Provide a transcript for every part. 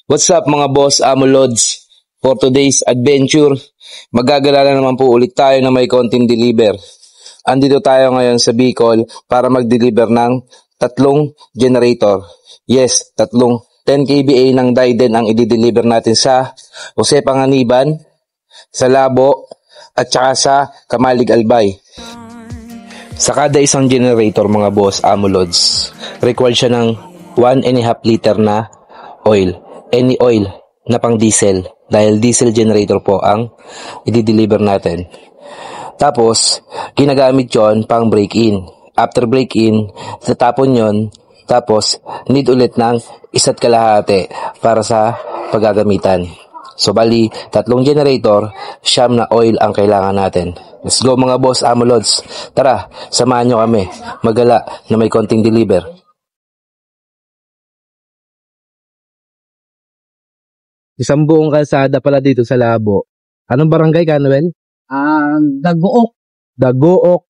What's up mga boss, Amo Lods? For today's adventure, magagalala naman po ulit tayo na may konting deliver. Andito tayo ngayon sa Bicol para mag-deliver ng tatlong generator. Yes, tatlong 10 kVA ng Diden ang i-deliver natin sa Jose Panganiban, sa Labo, at saka sa Kamalig Albay. Sa kada isang generator mga boss, Amo Lods, required siya ng 1.5 liter na oil. Any oil na pang diesel dahil diesel generator po ang i-deliver natin. Tapos, ginagamit yon pang break-in. After break-in, tatapon yon. Tapos, need ulit ng 1.5 para sa paggagamitan. So, bali, tatlong generator, siyam na oil ang kailangan natin. Let's go mga boss, Amo Lods. Tara, samahan nyo kami. Magala na may konting deliver. Isang buong kalsada pala dito sa Labo. Anong barangay ka, Noel? Dagook. Dagook.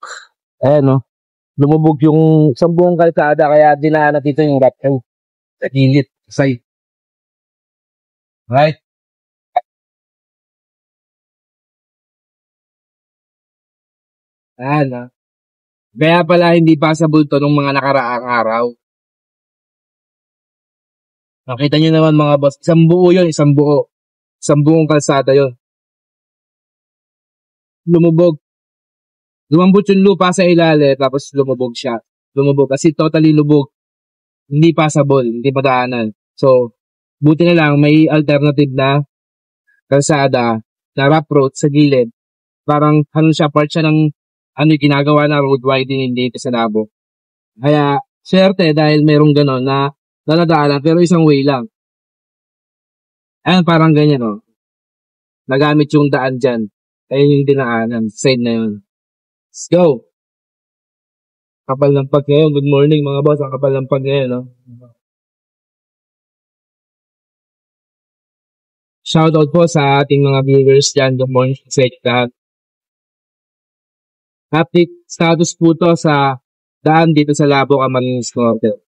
Ayan, no? Lumubog yung isang buong kalsada, kaya dinaanan dito yung rapel. Sa gilid. Say. Right? Ayan, no? Kaya pala hindi passable to nung mga nakaraang araw. Nakita nyo naman mga boss, isang buo yun, isang buo. Isang buong kalsada yun. Lumubog. Lumambot yung lupa sa ilalim, tapos lumubog siya. Lumubog, kasi totally lubog. Hindi passable, hindi madaanan. So, buti na lang, may alternative na kalsada, na rough road sa gilid. Parang, siya, part siya ng, ginagawa na road widening dito sa Labo. Kaya, swerte dahil merong ganon na nadaanan, pero isang way lang. Ayan, parang ganyan, oh. Nagamit yung daan dyan. Ayun yung dinaanan. Side na yun. Let's go! Kapal ng pag ngayon. Good morning, mga boss. Ang kapal ng pag ngayon, no? Shoutout po sa ating mga viewers dyan. Good morning sa lahat. Update status po to sa daan dito sa Labo, Camarines Norte.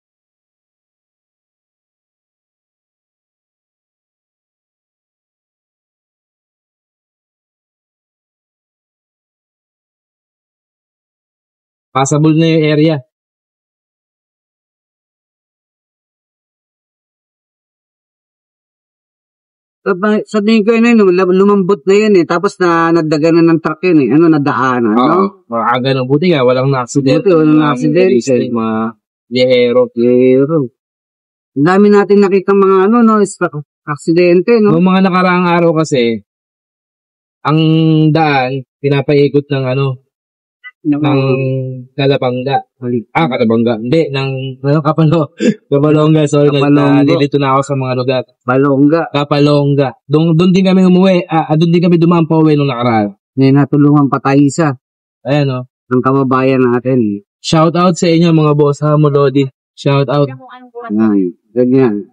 Passable na yung area. Sa tingin ko yun, lumambot na yun eh. Tapos nagdagan na ng truck yun eh. Nadaanan, no? Ganun. Buti nga, walang na-accident. Buti, walang na-accident. Mga lihero. Ang dami natin nakita mga aksidente, no? Noong mga nakaraang araw kasi, ang daan, pinapaikot ng ng Kalabanga. Kalabanga. Hindi, ng Kapalonga. Sorry, nalilito na ako sa mga lugar. Kapalonga. Doon din kami umuwi. Doon din kami dumaan pa uwi nung nakaraan. May natulungan pa tayo isa. Ayan, no? Ang kababayan natin. Shout out sa inyo mga boss, Amo Lodi. Shout out. Ganyan.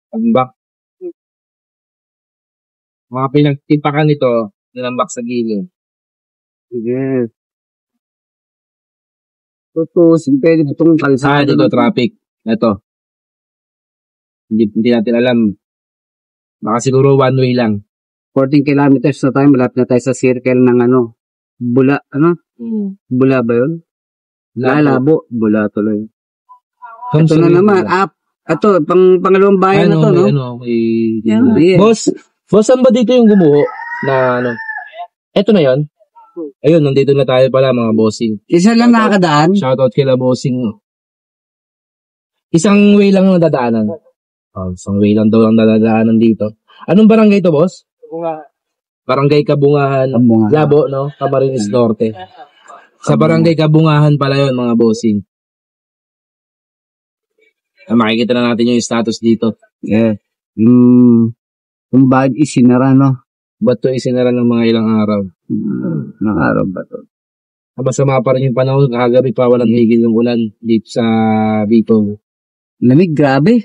Tambak. Mga pinagtipakan nito, nilambak sa gilid. Yes. Ito, pwede itong kalsada. Ito, traffic. Ito. Hindi natin alam. Baka siguro one way lang. 14 kilometers na tayo, malapit na tayo sa circle ng Bula, Bula ba yun? Labo. Bula tuloy. Ito na naman, ito, pangalawang bayan na to, no? Boss, saan ba dito yung gumuho na Ito na yon. Ayun, nandito na tayo pala mga bossing. Isa lang nakakadaan? Shoutout kila bossing. Isang way lang nadadaanan. Isang way lang daw lang nadadaanan dito. Anong barangay to, boss? Barangay Kabungahan. Labo, no? Camarines Norte. Sa barangay Kabungahan pala yon mga bossing. Makikita na natin yung status dito. Yeah. Kung bakit isinara, no? Ba't ito isinara ng mga ilang araw? Ilang araw ba ito? Masama pa rin yung panahon. Kagabi pa walang tigil ng ulan dito sa Bicol. Lamig, grabe.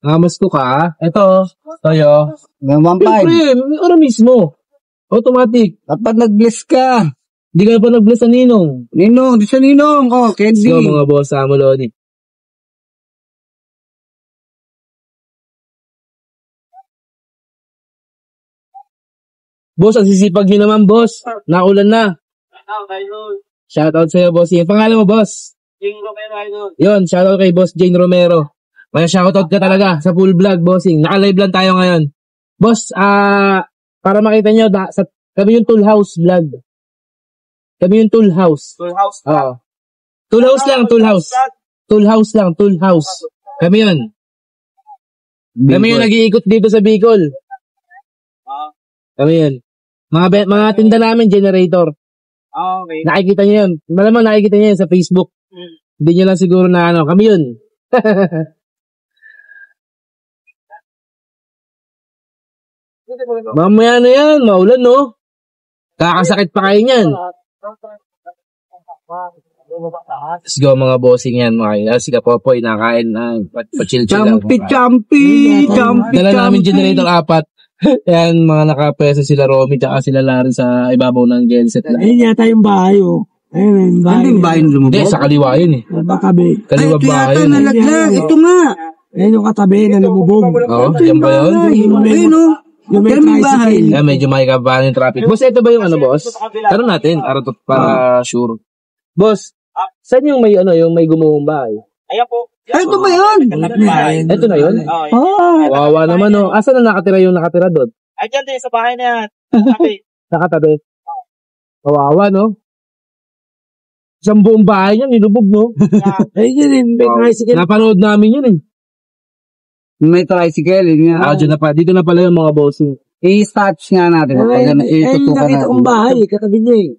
Mas ko ka. Ito, tayo. 1.5. Siyempre, mismo. Automatic. Dapat nag-bless ka. Hindi ka pa nag-bless sa Ninong. Ninong, di sa Ninong. Oh, Candy. So, mga boss, Amo Lodi. Boss, ang sisipag nyo naman, boss. Naulan na. Shoutout sa'yo, boss. Yan, pangalan mo, boss? Jane Romero. Yun, shoutout kay boss Jane Romero. May shoutout ka talaga sa full vlog, bossing. Naka-live lang tayo ngayon. Boss, para makita nyo, kami yung Tool House vlog. Kami yung Tool House. Tool House. Oo. Tool House lang, Tool House. Tool House lang, Tool House. Kami yun. Kami yung nag-iikot dito sa Bicol. Kami yun. Mga tinda namin, generator. Okay. Nakikita nyo yun. Malamang nakikita nyo yun sa Facebook. Hindi nyo lang siguro na kami yun. Mamaya na yan, maulan no? Kakasakit pa kayo niyan. Let's go mga bossing yan mga. Sige Popoy, nakain na. Pa-chill-chill lang. Champi. Dala namin generator 4. Yan, mga nakapesa sila Romy tsaka sila Larry sa ibabaw ng genset. Ayun yata yung bahay, oh. Ayun, Ano yung bahay ng lumubog? Hindi, sa kaliwa yun eh. Bakabi. Kaliwa bahay yun eh. Nalaglag. Ito nga. Ayun yung katabi na lumubog. Oo, yan ba yun? Ayun o. Yung may Yan yung bahay. tricycle. Yan, medyo may kabahan yung traffic. Boss, ito ba yung ano boss? Karoon natin, para sure. Boss, saan yung may gumuhong bahay? Ayan po. Ito ba yun? Ito na yun? Oh, Wawa naman no. Asan na nakatira yung nakatira doon? ay, dyan din sa bahay na yan. Katabi. Nakatabi. Kawawa no? Isang buong bahay niya, nilubog no? Ayun yun din. May tricycle. Napanood namin yun eh. May tricycle. Yun nga. Dyan na pa. Dito na pala yung mga bossing. I-touch nga natin. Itutukan nakita kong bahay. Katabi niya eh.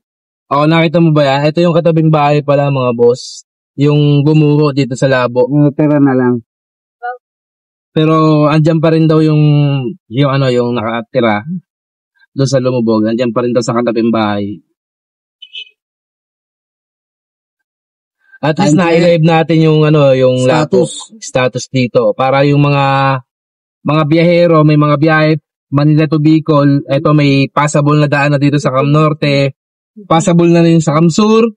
Oo, nakita mo ba yan? Ito yung katabing bahay pala mga boss. Yung gumuro dito sa labo. Tira na lang. Pero andyan pa rin daw yung nakatira doon sa lumubog. Andyan pa rin daw sa katabing bahay. At least na-live natin yung status dito para yung mga biyahero, may mga biyahe Manila to Bicol, eto may passable na daan na dito sa Cam Norte, passable na rin sa Cam Sur,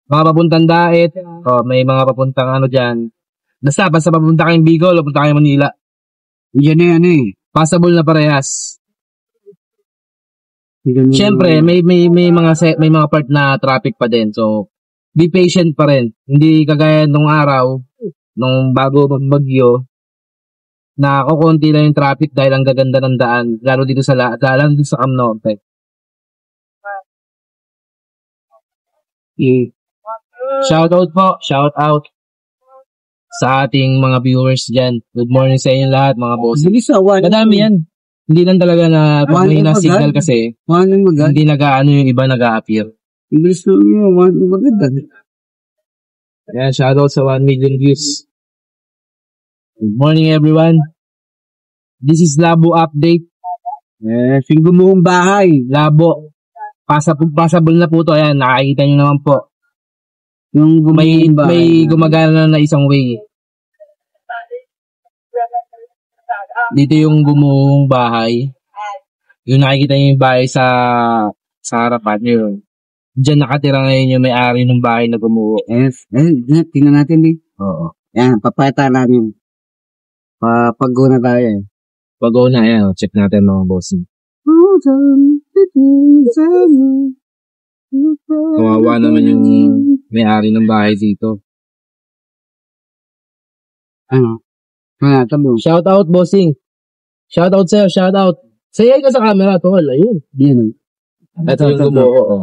mga papuntang Daet, may mga papuntang diyan. Basta papunta kayong Bicol o punta kayong Manila. Yan na yan eh. Passable na parehas. Siyempre, may mga part na traffic pa din. So, be patient pa rin. Hindi kagaya nung araw, nung bago magbagyo, na kukunti lang yung traffic dahil ang gaganda ng daan, lalo dito sa Cam Norte. Shout out po, shout out sa ating mga viewers dyan. Good morning sa inyo lahat, mga boss. Madami yan. Hindi lang talaga na pag may signal kasi, hindi yung iba nag-a-appear. English na yun, maganda. Ayan, shoutout sa 1 million views. Good morning everyone. This is Labo Update. Yung gumuhong bahay. Labo. Passable na po to. Ayan, nakakita nyo naman po. Yung may gumagana na isang way. Dito yung gumuhong bahay. Yung nakikita nyo yung bahay sa harapan nyo. Diyan nakatira ngayon yung may-ari ng bahay na gumuho. Tingnan natin din. Oo. Yan, papayata namin. Pag-go na tayo eh. Pag-go na, yan. Check natin mga bossing. Kawawa naman yung may-ari ng bahay dito. Ano? Tabo. Shout out, bossing. Shout out sa'yo, shout out. Sayay ka sa camera, tol. Ayun. Yan. Ito yung gumuho.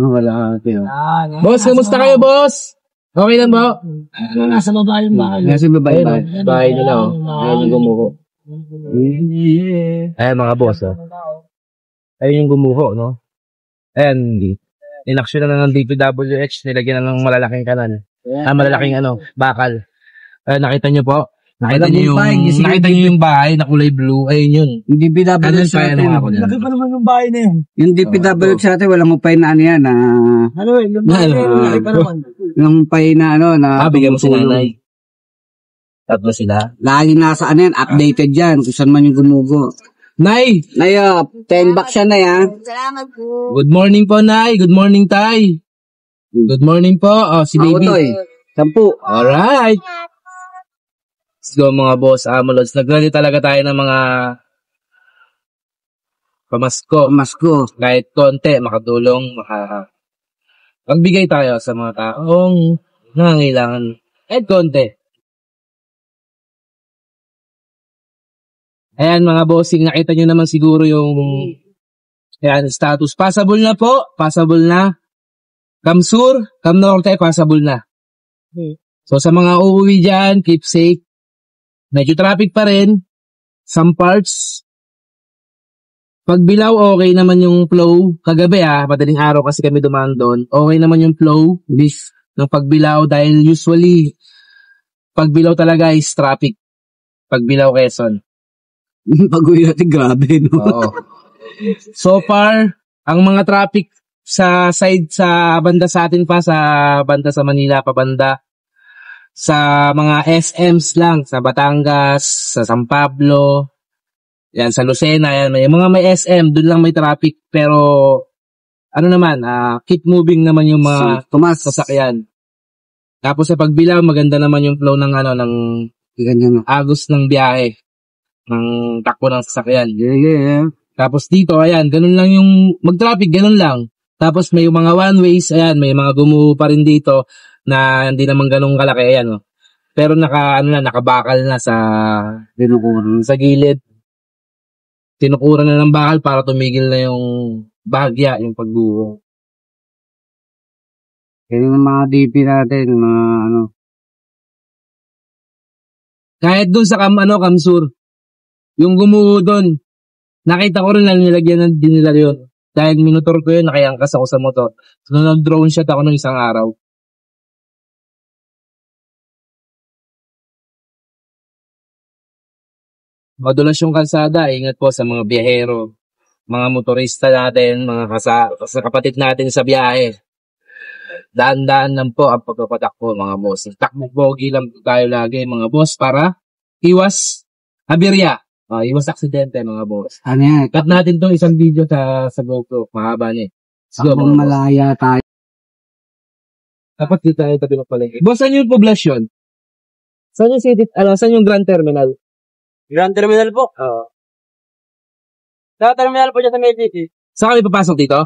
Wala kayo. Boss, kamusta kayo, boss? Okay lang ba? Nasa baba yung bahay. Nasa babae ba? Bahay nila, oh. Ayun yung gumuho. Ayan, mga boss, oh. Ayun yung gumuho, no? Ayan, inaksyon na ng DPWH, nilagyan na ng malalaking kanan. Malalaking, bakal. Ayan, nakita nyo po. Nakita nyo yung bahay na kulay blue. Ayun yun. Yung DPWH sa atin. Laki pa naman yung bahay na yun. Yung DPWH sa atin, walang upay na yan. Yung bahay na yun, laki pa naman. Yung upay na bigyan mo si nanay. Tatlo sila. Lagi nasa yan, updated yan. Kung saan man yung gumugo. Nay! Nayo, 10 bucks siya na ya. Salamat po. Good morning po, Nay. Good morning, Tay. Good morning po. Oh, si Ako baby. to eh. 10. Alright. Let's go mga boss. Amolods. Nag-ready talaga tayo ng mga pamasko. Pamasko. Kahit konti, makatulong, magbigay tayo sa mga taong nangangailangan. Kahit konti. Ayan mga bossing, nakita nyo naman siguro yung ayan, status. Passable na po. Passable na. Kamsur, Kamnorte, passable na. So sa mga uuwi dyan, keep safe. Medyo traffic pa rin. Some parts. Pagbilaw, okay naman yung flow. Kagabi madaling araw kasi kami dumaan doon. Okay naman yung flow ng pagbilaw dahil usually pagbilaw talaga is traffic. Pagbilaw Quezon. Pag-uwi natin, grabe, no? Oo. So far, ang mga traffic sa side sa banda sa atin pa, sa banda sa Manila, pabanda, sa mga SMs lang, sa Batangas, sa San Pablo, yan, sa Lucena, yan, may SM, doon lang may traffic, pero, ano naman, keep moving naman yung mga sasakyan. Tapos sa pagbilaw, maganda naman yung flow ng, ng agos ng biyahe. Ng takbo ng sasakyan. Yeah. Tapos dito, ayan, ganun lang yung mag-traffic, ganun lang. Tapos may mga one-ways, ayan, may mga gumuho pa rin dito na hindi naman ganun kalaki, ayan, Pero nakabakal na sa gilid. Tinukuran na ng bakal para tumigil na yung bahagya, yung pagguho. Kaya yung mga DP natin, mga Kahit dun sa Kamsur, yung gumuho doon, nakita ko rin na nilagyan din nila yun. Dahil minutor ko yun, nakayangkas ako sa motor. So, nag-drone shot ako ng isang araw. Madulas yung kalsada, ingat po sa mga biyahero, mga motorista natin, mga sa kapatid natin sa biyahe. Daan-daan lang po ang pagpapatakbo, mga boss. Takbo-bogi lang tayo lagi, mga boss, para iwas aberya. Iwas aksidente, mga boss. Ano yan? Cut natin tong isang video sa GoPro. Mahaba niya. Sakong malaya tayo. Dapat dito tayo tabi ng palengke. Boss, saan yung poblasyon? Saan yung city? Saan yung Grand Terminal? Grand Terminal po. Oo. Sa terminal po dyan sa Medici. Saan kami papasok dito?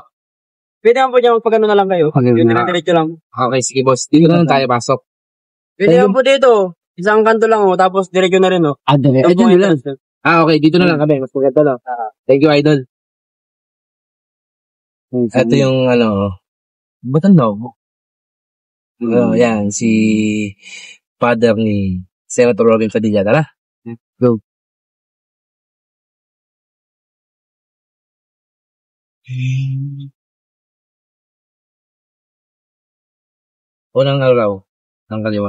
Pwede naman po dyan magpagano na lang kayo. Pag-ano Yung na. diretso lang. Okay, sige boss. Dito na lang tayo pasok. Pwede naman po dito. Isang kanto lang tapos diretso na rin Dali. Ito po Ayun nila. entrance. Okay, dito na lang kami. Mas maganda lang. Thank you, Idol. Ito yung ba't ang logo? Yan, si father ni Senator Robin Padilla. Tara. Go. Unang araw ng kaliwa.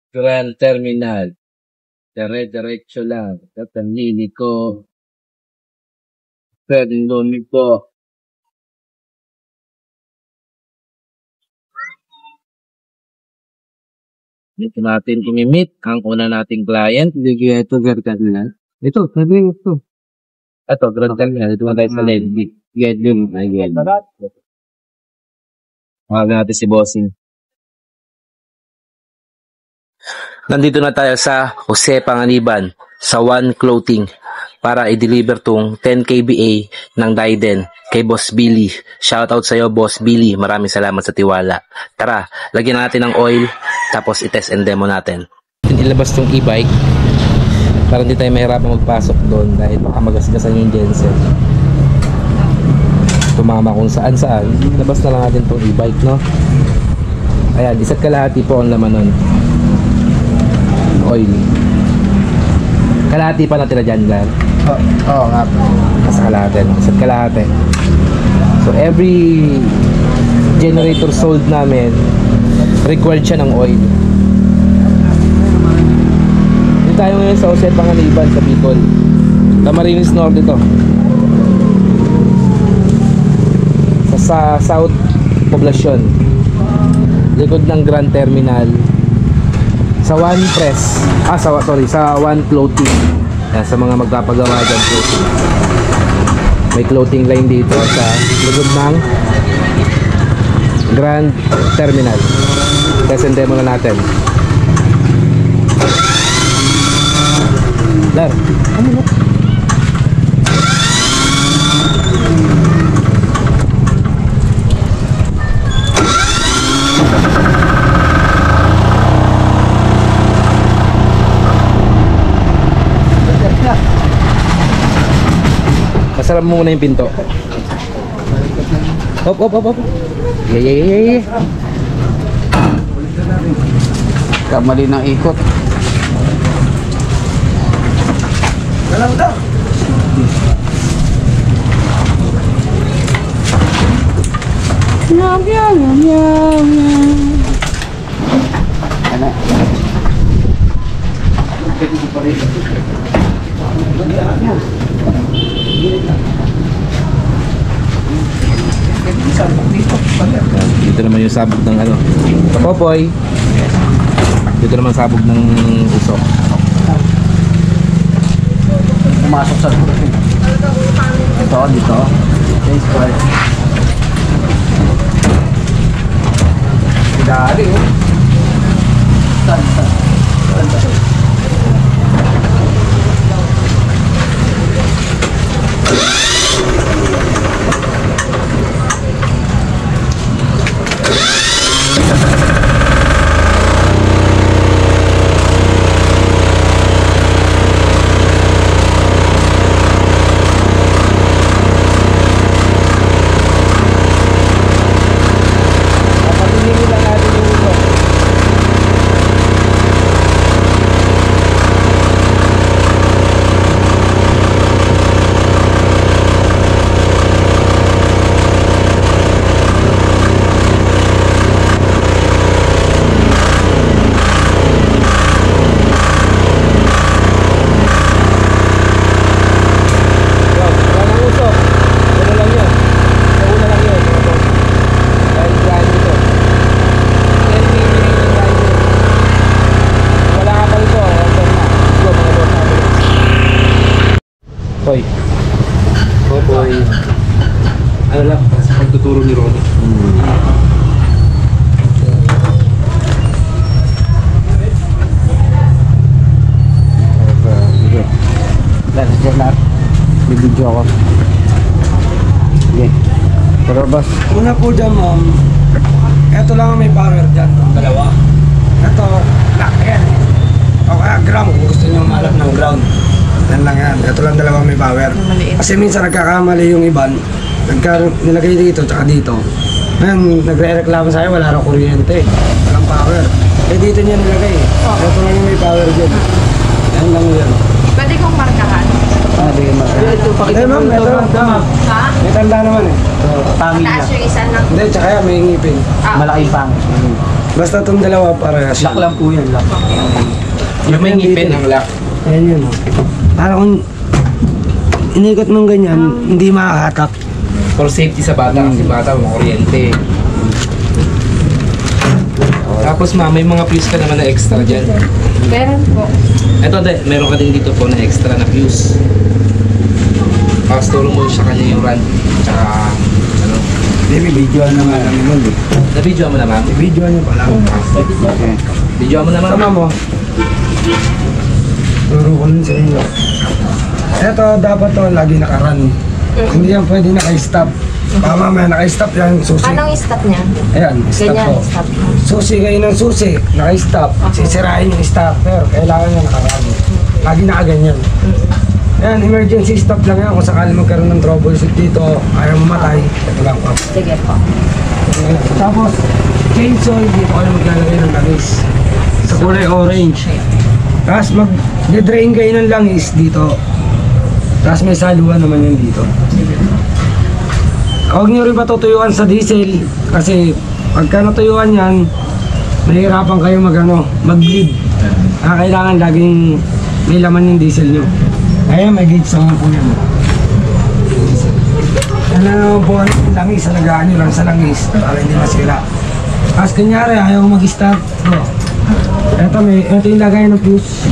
Grand Terminal. Diretso lang. Tatanlili ko. Pwedeng doon po. Dito natin imimit ang una nating client. Ito, Grand Terminal. Ito, sabi ito. Ito, Grand Terminal. Dito na tayo sa lane. Get yun. Mahal natin si Bossing. Nandito na tayo sa Jose Panganiban sa One Clothing para i-deliver tong 10 kBA ng Diden kay Boss Billy. Shoutout sa iyo, Boss Billy. Maraming salamat sa tiwala. Tara, lagyan natin ng oil tapos i-test and demo natin. Ilabas tong e-bike para hindi tayo mahirapan magpasok doon dahil baka magasgasan yung genset. Tumama kung saan. Labas na lang natin tong e-bike, no? Ayan, isa't kalahati po ang laman nun. Oil. Kalahati pa natira dyan, Gar? Oo nga. Nasa kalahati, no? Isa't kalahati. So, every generator sold namin, required siya ng oil. Dito tayo ngayon sa Jose Panganiban sa Bicol. Camarines Norte to. Sa South Poblacion. Likod ng Grand Terminal. Sa One Press. Sa One Clothing. Yan, sa mga magpapagawa dyan po. May clothing line dito sa likod ng Grand Terminal. Tesente muna natin. Dar, ano ba? Masarap mo muna yung pinto. Hop. Yeah. Kamali ng ikot. Galang daw. Ano? Dito naman yung sabog ng ano, kapopoy. Dito naman sabog ng usok. Pumasok sa dito. Change part. Dali oh. Hoy. Hoy. Ano lang, pagtuturo ni Ronnie. Let's get that. Bibidyo ako. Okay. Pero boss. Una po dyan, ma'am. Ito lang ang may power dyan. Dalawa. Ito, lock yan. O kaya ground. Kung gusto nyo malap ng ground. Yan lang yan. Ito lang dalawang may power. Kasi minsan nagkakamali yung iban. Nilagay dito tsaka dito. Ngayon, nagre-reklamo sa'yo, wala raw kuryente. Walang power. Eh dito niya nilagay. Ito lang yung may power dyan. Yan lang yan. Pwede kong markahan. Sige, Eh ma'am, ito lang. Ha? May tanda naman eh. Taas yung isa lang. Hindi, tsaka yan, may ngipin. Malaking pang. Basta itong dalawa parehas. Lock lang po yan, lock. Yung may ngipin ang lock. Ayan yun. Para kung inikot mong ganyan, hindi makakatak. For safety sa bata, kasi bata mga kuryente. Tapos ma, may mga fuse ka naman na extra dyan. Meron po. Eto, meron ka din dito po na extra na fuse. Pakasturo mo sa kanya yung run. Tsaka, ano. Hindi, videoan na nga namin nun eh. Na-video mo na ma'am? Videoan niyo pala. Okay. Video mo na ma'am? Tama mo. Turo ko nun sa inyo. Eto, dapat to lagi nakaran. Hindi yan pwede naka-stop. Baka mamaya naka-stop yan, susi. Anong stop niya? Ayan, stop Ganyan, po. stop. Susi kayo ng susi, naka-stop. Sisirain yung stopper, kailangan niya nakaran. Lagi nakaganyan. Ayan, emergency stop lang yan. Kung sakali magkaroon ng troubleshoot dito, ayaw mamatay, ito lang po. Sige po. Tapos, chainsaw, dito kayo maglalagay ng langis. Sa kulay orange. Tapos mag-drain kayo ng langis dito. Tapos may saluhan naman yun dito. huwag nyo rin patutuyuan sa diesel kasi pagka natuyuan yan, mahirapan kayo mag-bleed. Kailangan laging may laman yung diesel nyo. Kaya may gauge naman po yan. Yan na naman po ang langis, alagaan nyo lang sa langis para hindi masira. Tapos kunyari, ayaw mag-start. Ito yung lagay ng fuse.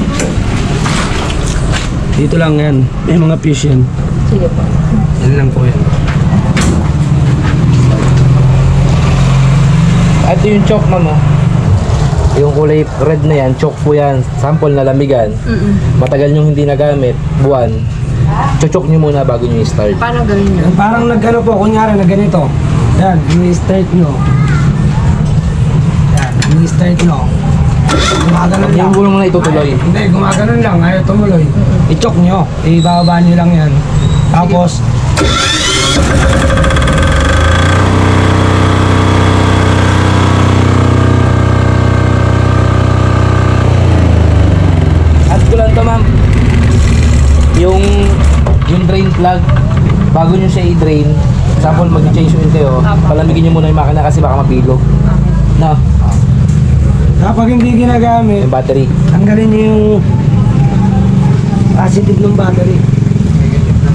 Dito lang yan. May mga fuse yan. Sige po. Yan lang po yan. Ito yung choke, ma'am. Yung kulay red na yan, choke po yan. Sample na lamigan. Matagal nyo hindi nagamit, buwan. Choke nyo muna bago nyo i-start. Paano gawin nyo? Parang nagano po, kunyari na ganito. Yan, i-start nyo. Yan, i-start nyo. Gumaganon lang. Yung bulong mo na itutuloy. Hindi, gumaganon lang. Ayaw tumuloy. I-choke nyo. Ibababa nyo lang yan. Tapos, At ko lang to, ma'am. Yung drain plug, bago nyo siya i-drain, sample mag-change oil kayo, palamigin nyo muna yung makina kasi baka mapilo. No? kapag hindi ginagamit, Yung battery. tanggalin nyo yung positive ng battery.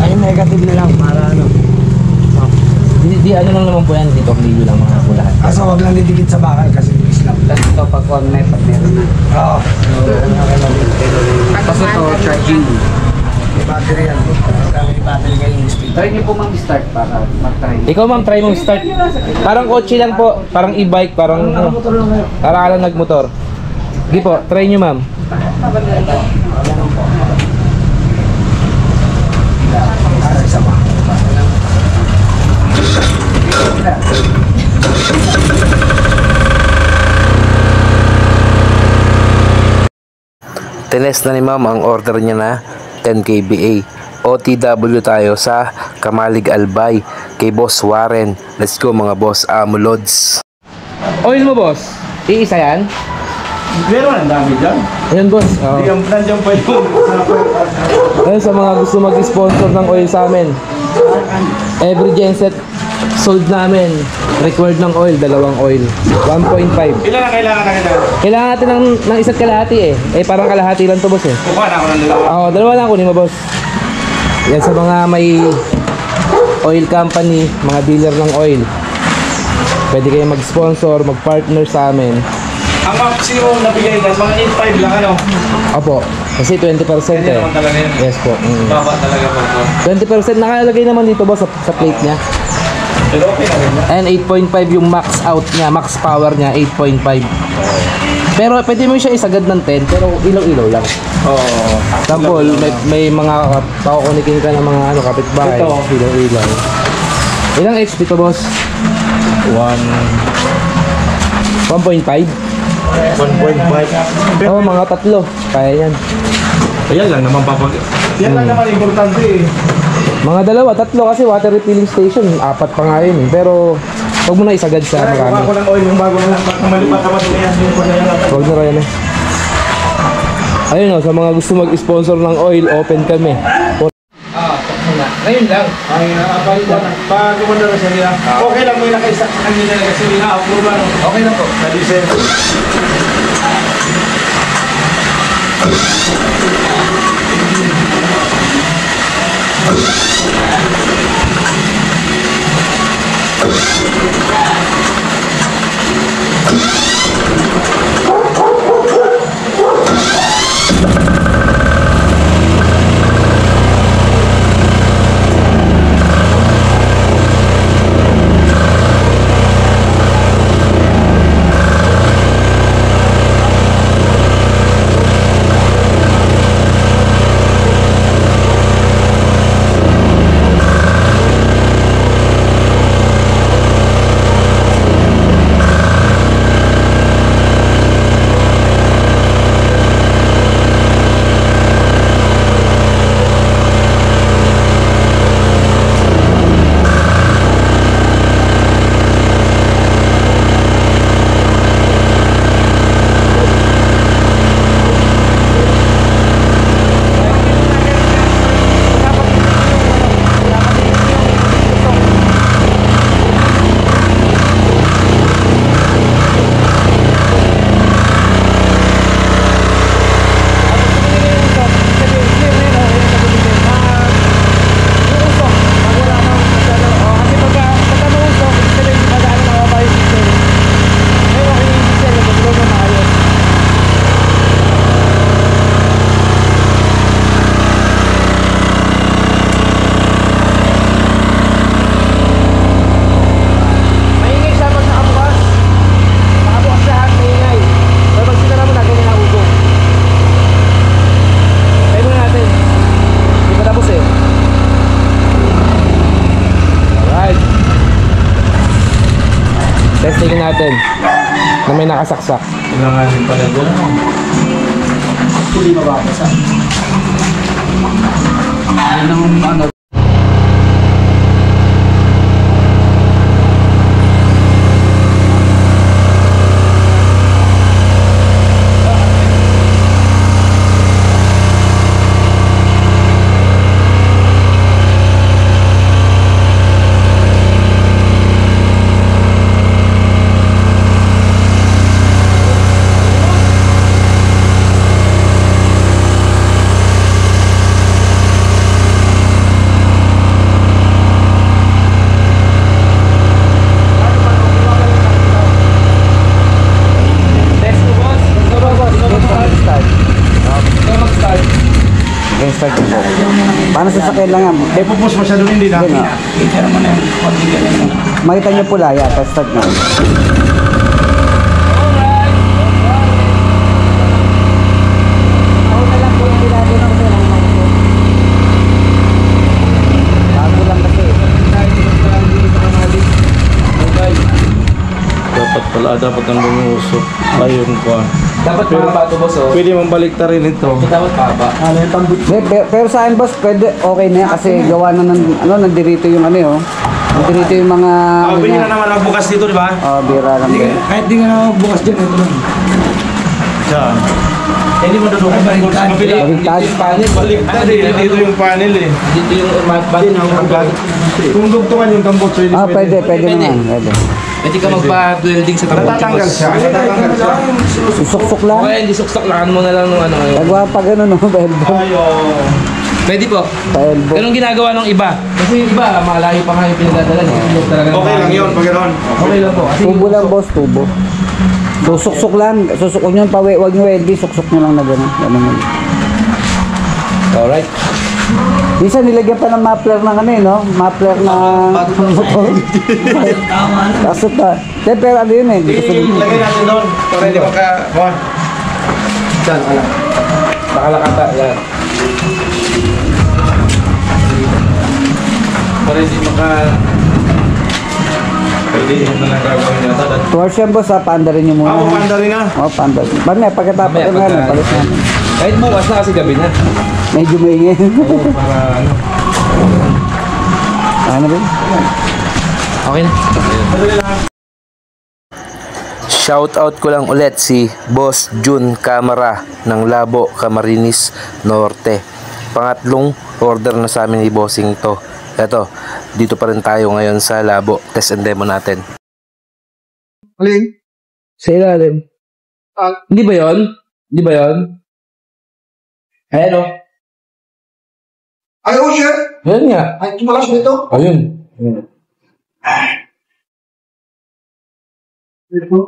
Ay, negative na lang para ano. Di ano lang naman po yan, dito video lang mga po lahat. Kaso wag lang didikit sa bakal kasi bilis lang. Tapos ito pag online, pag meron na. Oo. Tapos ito, charging. May battery yan. May battery kayo yung speed. Try niyo po mag-start para mag-try. Ikaw ma'am, try mong start. Parang kotse lang po, parang e-bike, parang Nakamotor lang kayo. parang ka lang nagmotor. Sige po, try nyo ma'am. Isa pa. Tinest na ni ma'am ang order niya na 10 kVA. OTW tayo sa Kamalig Albay kay Boss Warren. Let's go mga boss, Amulods. Oil mo boss? Iisa yan? Meron ang dami dyan. Ayan boss. Oh. Nandiyan pa yun. Ayun sa mga gusto mag-sponsor ng oil sa amin. Every genset sold namin. Required ng oil, dalawang oil. 1.5. Ilan ang kailangan na kailangan? Kailangan natin ng isa't kalahati eh. Eh parang kalahati lang to boss eh. Kukuha na ako ng dalawa. Oo, dalawa lang kunin mo boss. Yan sa mga may oil company, mga dealer ng oil. Pwede kayo mag-sponsor, mag-partner sa amin. Ang maximum na bigay dyan, mga 8.5 lang ano? Opo, kasi 20% Hindi eh. naman talaga yun. Yes po. Baba talaga po ito. 20% nakalagay naman dito boss sa plate niya. Pero okay na rin. And 8.5 yung max out niya, max power niya, 8.5. Pero pwede mo siya isagad ng 10, pero ilaw-ilaw lang. Oo. Example, may mga pakukunikin ka ng mga kapitbahay. Ito. Ilaw-ilaw. Ilang HP to boss? 1.5? 1.5. Oo, mga tatlo. Kaya yan. Ayan lang naman papag... Yan lang naman importante eh. Mga dalawa, tatlo kasi water refilling station. 4 pa nga yun. Pero, huwag mo na isagad sa Kuha marami. ko ng oil yung bago na lang. Pag malipat naman yan, yung po na yan. Huwag na rin eh. Ayun o, sa mga gusto mag-sponsor ng oil, open kami. Ngayon lang. Ay, pag kumanda na siya niya. Okay lang mo yung nakaisa sa kanila na kasi nila. Approve lang. Okay lang po. Sa December. Pwede natin. Na may nakasaksak. Kailangan pala doon. Hindi mababasa. Yan ang ano. Paano sasakyan lang yan? Eh, pupus masyado hindi na. Yun, makita niyo pula yata, start na. Bago lang kasi. Dapat ang lumusok. Ayun ko. Dapat mahaba ito, boss. Oh. Pwede mong balik rin ito. Dapat mahaba. Pero sa akin boss, pwede, okay na yan kasi gawa na ng, nandirito yung ano yun. Nandirito yung mga... Pwede na naman ang bukas dito, di ba? Bira lang din. Kahit di ka na bukas dyan, ito lang. Diyan. Hindi mo dudukot ang bukas. Mabila. Baliktad. Baliktad eh. Dito yung panel eh. Dito yung button ng Kung dugtungan yung tambot sa'yo, Pwede naman. Pwede. Pwede ka magpa-welding sa tambot. Natatanggal siya. Natatanggal siya. Susuksok lang. Okay, hindi suksok lang mo na lang ng ano. Nagawa pa gano'n, no? Elbow. Ayo. Pwede po. Elbow. Ganun ginagawa ng iba. Kasi yung iba, malayo pa nga yung pinagdadala niya. Okay lang yun, pag gano'n. Okay lang po. Kasi Tubo lang boss, tubo. Susuksok lang. Susukok nyo, huwag nyo welding, suksok nyo lang na gano'n. Gano'n. alright. Minsan nilagyan pa ng muffler ng ano no? Muffler na motor. Kaso pa. Pero ano yun eh. Lagay natin doon. Para hindi maka... Diyan, ala. Nakalakata, yan. Para hindi maka... Pwede yun na lang gagawin yata. Torsion boss ha, paandarin nyo muna. Panda rin na. Paandarin. Mamaya pagkatapos Mamaya, ng ano, pagka- palit na. Kahit bukas na kasi gabi na. Medyo maingay. Oo, para ano. Ano rin? Okay na. Shout out ko lang ulit si Boss Jun Camara ng Labo, Camarines Norte. Pangatlong order na sa amin ni Bossing to. Eto, dito pa rin tayo ngayon sa Labo. Test and demo natin. Alin? Sa ilalim. Hindi ba yun? Hindi ba yun? Ayan o. Ay, oh shit! Ayan nga. Ay, tumalas nito. Ayun. Ito.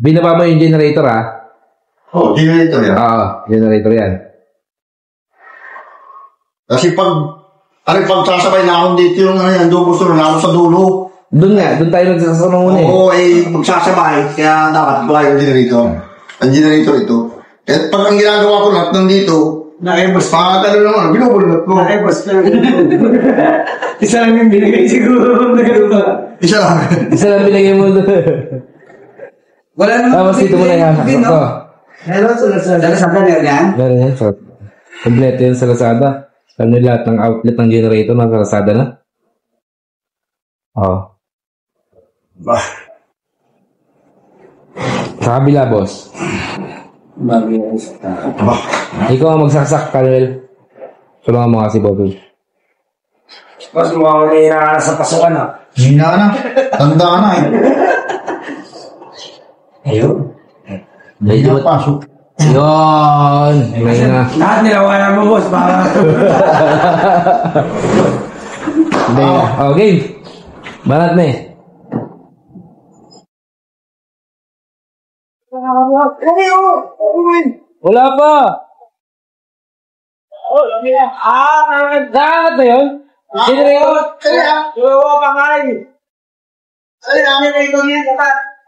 Binaba mo yung generator ha? Oh, generator yan. Oo, generator yan. Kasi pag sasabay na ako dito yung ano yan, gusto na ako sa dulo. Doon nga, doon tayo nagsasunong muna eh. Oo, magsasabay. Kaya dapat wala yung generator. Ang generator ito. Kaya pag ang ginagawa ko lahat nandito, Na-ebos. pangatalo naman, binubulot ko. Na-ebos na. Isa lang yung binigay siguro. Isa lang. Isa lang binigay mo doon. Wala naman. Tapos dito mo na yung hasok ko. Hello, sa Lazada yan? Meron yan. So, kompleto yun sa Lazada. Ano lahat ng outlet ng generator ng Lazada na? Oo. Sa kabila, boss. Ikaw ang magsaksak, Kanuel. Tulungan mo nga si Bobby. Mas mukhang may inaana sa pasukan ah. Hina na. Tanda na eh. Ayun. Hindi na pasok. Yun! May na. Lahat nilawanan mo, boss. Para... Hindi na. Oh, game. Banat na eh. Wala pa! Dapat na yun? Generator?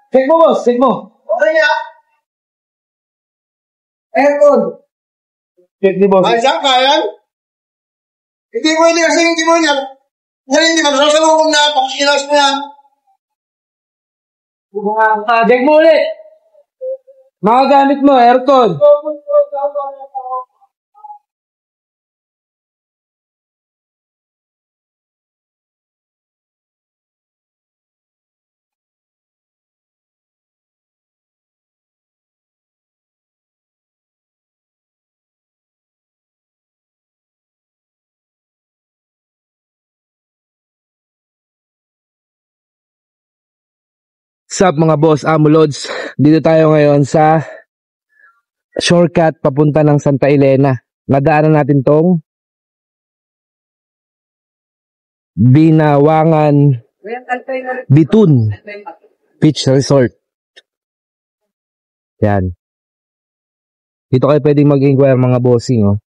Check mo, boss. Check mo. Aircon. Check ni boss. Ay, saan kaya? Hindi pwede kasi hindi mo yan. Hindi ka sasalubong na, pakikilas mo yan. Check mo ulit. Mga gamit mo, aircon. Sup mga boss, Amulods. Dito tayo ngayon sa shortcut papunta ng Santa Elena. Nadaanan natin tong Binawangan Bitun Beach Resort. Yan. Dito kayo pwedeng mag-inquire mga bossing. Oh.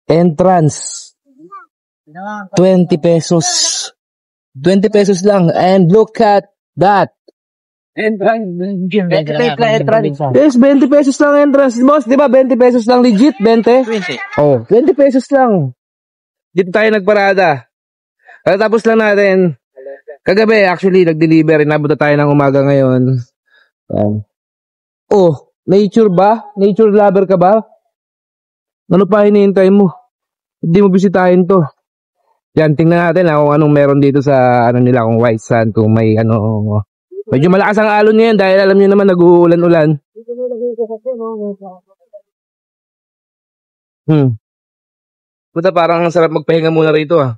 Entrance 20 pesos. 20 pesos lang. And look at that. Entrance. Yes, 20 pesos lang entrance. Boss, di ba 20 pesos lang legit? 20? 20. Oh, 20 pesos lang. Dito tayo nagparada. Tapos lang natin. Kagabi, actually, nag-deliver. Inabot na tayo ng umaga ngayon. Oh, nature ba? Nature lover ka ba? Ano pa hinihintay mo? Hindi mo bisitahin to. Yan, tingnan natin kung anong meron dito sa ano nila, kung white sand, kung may ano. Medyo malakas ang alon ngayon dahil alam niyo naman nag-uulan-ulan. Puta, parang ang sarap magpahinga muna rito ah.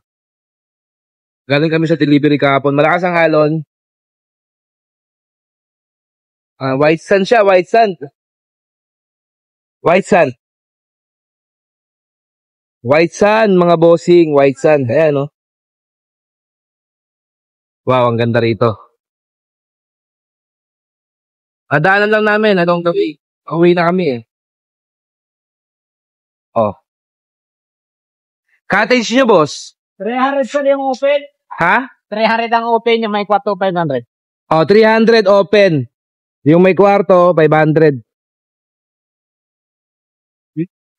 Galing kami sa delivery kahapon. Malakas ang alon. White sand siya, white sand. White sand. White sand, mga bossing, white sand. Ayan, no? Wow, ang ganda rito. Daanan lang namin, anong gabi. Uwi na kami eh. Oh. Cottage nyo, boss? 300 pa yung open. Ha? 300 ang open, yung may kwarto 500. Oh, 300 open. Yung may kwarto, 500.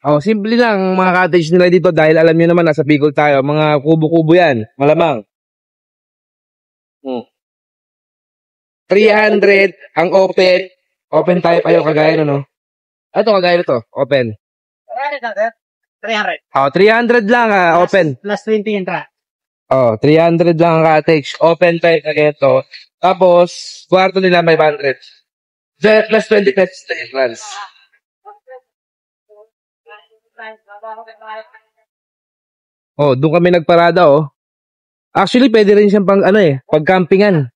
Oh, simple lang mga cottage nila dito dahil alam niyo naman nasa Bicol tayo, mga kubo-kubo 'yan, malamang. 300 ang open. Open tayo kayo kagaya no. Ito kagaya nito, open. 300. Oh, 300 lang open. Plus 20 yung tra. Oh, 300 lang ang cottage. Open tayo kagaya ito. Tapos, kwarto nila 500. Plus 20 pesos na entrance. Oh, doon kami nagparada oh. Actually, pwede rin siyang pag-campingan.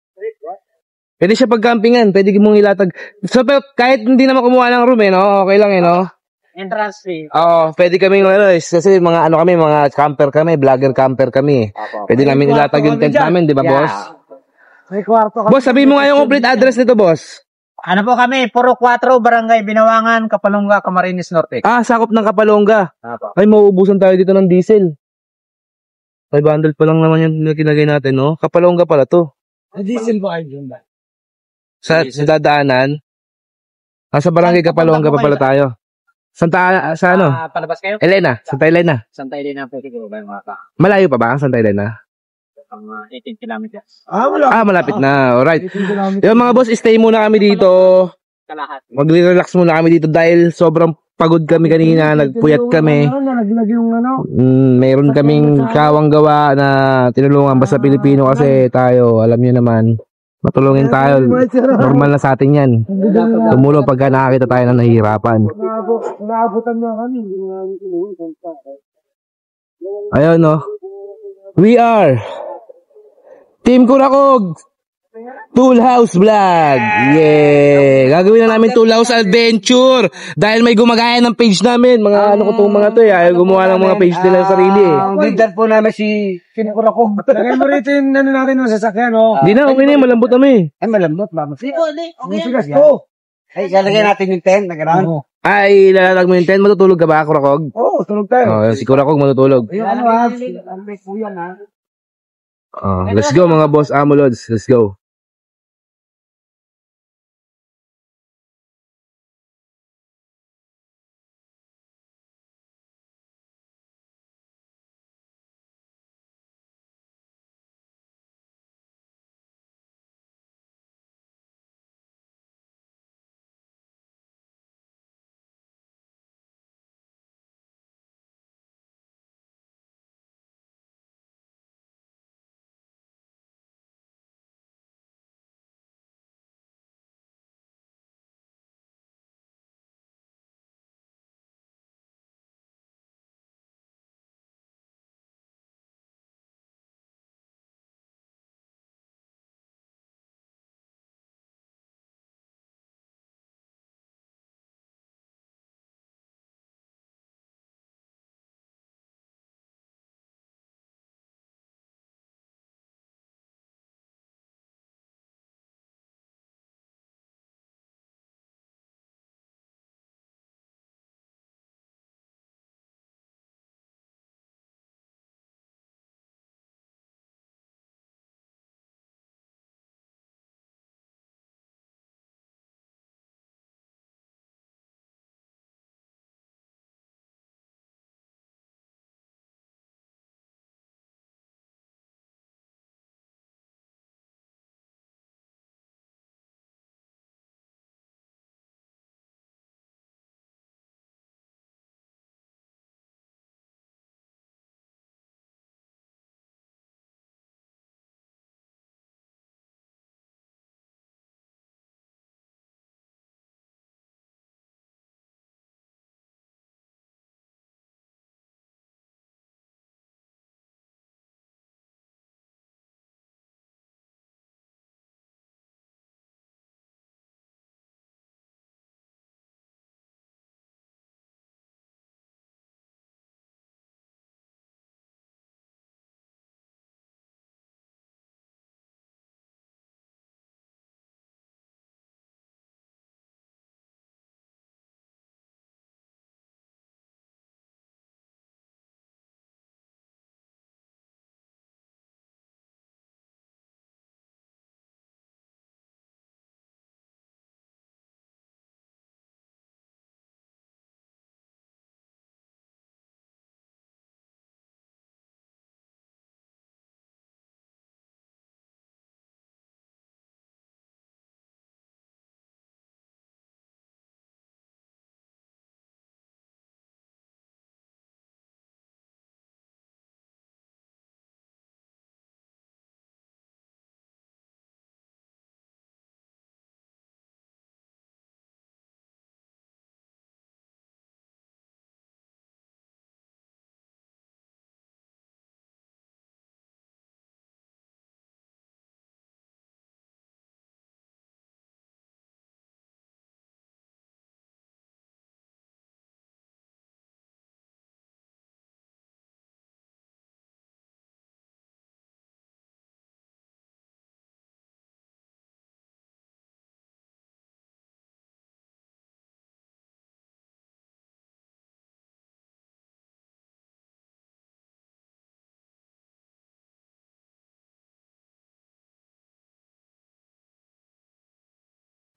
Pwede siya pag-campingan, pwede mong ilatag. So, kahit hindi naman kumuha ng room no? Okay lang no? Entrance fee. Oo, pwede kami kasi mga mga camper kami, vlogger camper kami. Pwede namin ilatag yung tent namin, di ba, boss? May kwarto kami. Boss, sabihin mo nga yung complete address nito, boss. Ano po kami? Puro 4, Barangay Binawangan, Kapalonga, Camarines Norte. Sakop ng Kapalonga. Ay, mauubusan tayo dito ng diesel. 500 pa lang naman yung kinagay natin, no? Kapalonga pala to. Diesel ba kayo dyan ba? Sa dadaanan. Sa barangay Kapalonga pa pala tayo. Sa ano? Palabas kayo? Elena, Santa Elena. Santa Elena po siguro ba yung mga Malayo pa ba ang Santa Elena? 18 kilometers. Malapit na. Alright. Yung mga boss, stay muna kami dito. Kalahat. Mag-relax muna kami dito dahil sobrang pagod kami kanina. Nagpuyat kami. Mayroon kaming kawang gawa na tinulungan basta Pilipino kasi tayo, alam niyo naman. Matulungin tayo. Normal na sa atin yan. Tumulong pagka nakakita tayo na nahihirapan. Ayun, no. We are Team Kurakog Tool House Vlog. Yeah. Gagawin na namin Tool House Adventure dahil may gumagaya ng page namin. Mga ano ko itong mga to eh. Ayaw gumawa ng mga page nila sa sarili eh. Ang leader po namin si Kurakog. Lagay mo rito yung ano natin ng sasakyan, oh. Hindi na, okay na, malambot kami. Ay, malambot, mama. Okay po. Ay, lalagay natin yung tent na gano'n. Ay, ilalag mo yung tent. Matutulog ka ba, Kurakog? Oo, tulog tayo. Si Kurakog matutulog. Ayun, ano ha? May kuya na. Let's go mga boss Amulods. Let's go.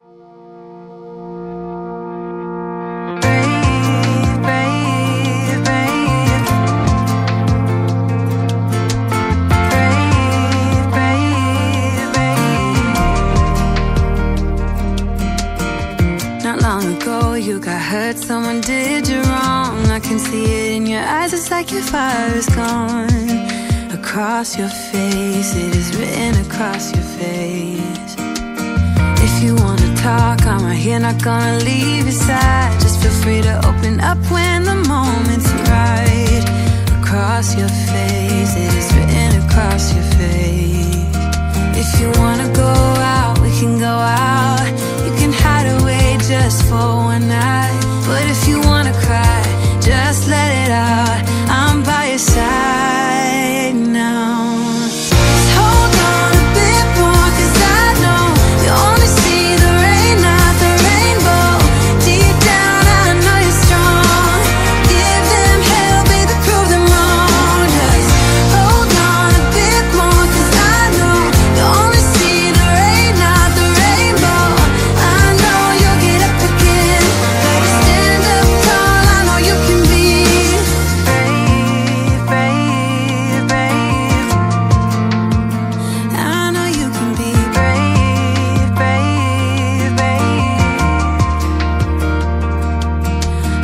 Not long ago you got hurt, someone did you wrong. I can see it in your eyes, it's like your fire is gone. Across your face, it is written across your face. If you wanna talk, I'm right here, not gonna leave your side. Just feel free to open up when the moment's right. Across your face, it is written across your face. If you wanna go out, we can go out. You can hide away just for one night. But if you wanna cry, just let it out. I'm by your side now. Just hold on a bit more, 'cause I know you only see the rain, not the rainbow. Deep down I know you're strong. Give them hell, baby, prove them wrong. Just hold on a bit more, 'cause I know you only see the rain, not the rainbow. I know you'll get up again. Better stand up tall, I know you can be brave, brave, brave. I know you can be brave, brave, brave.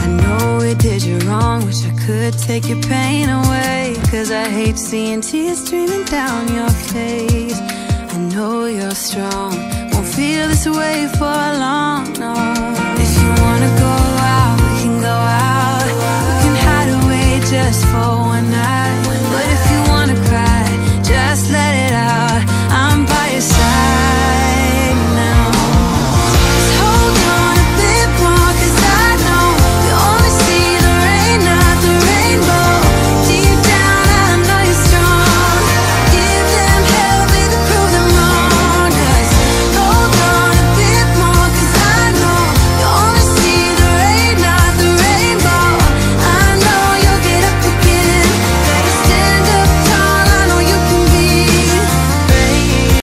I know it did you wrong, wish I could take your pain away. 'Cause I hate seeing tears streaming down your face. I know you're strong, won't feel this way for long, no. If you wanna go out, we can go out. We can hide away just for one night.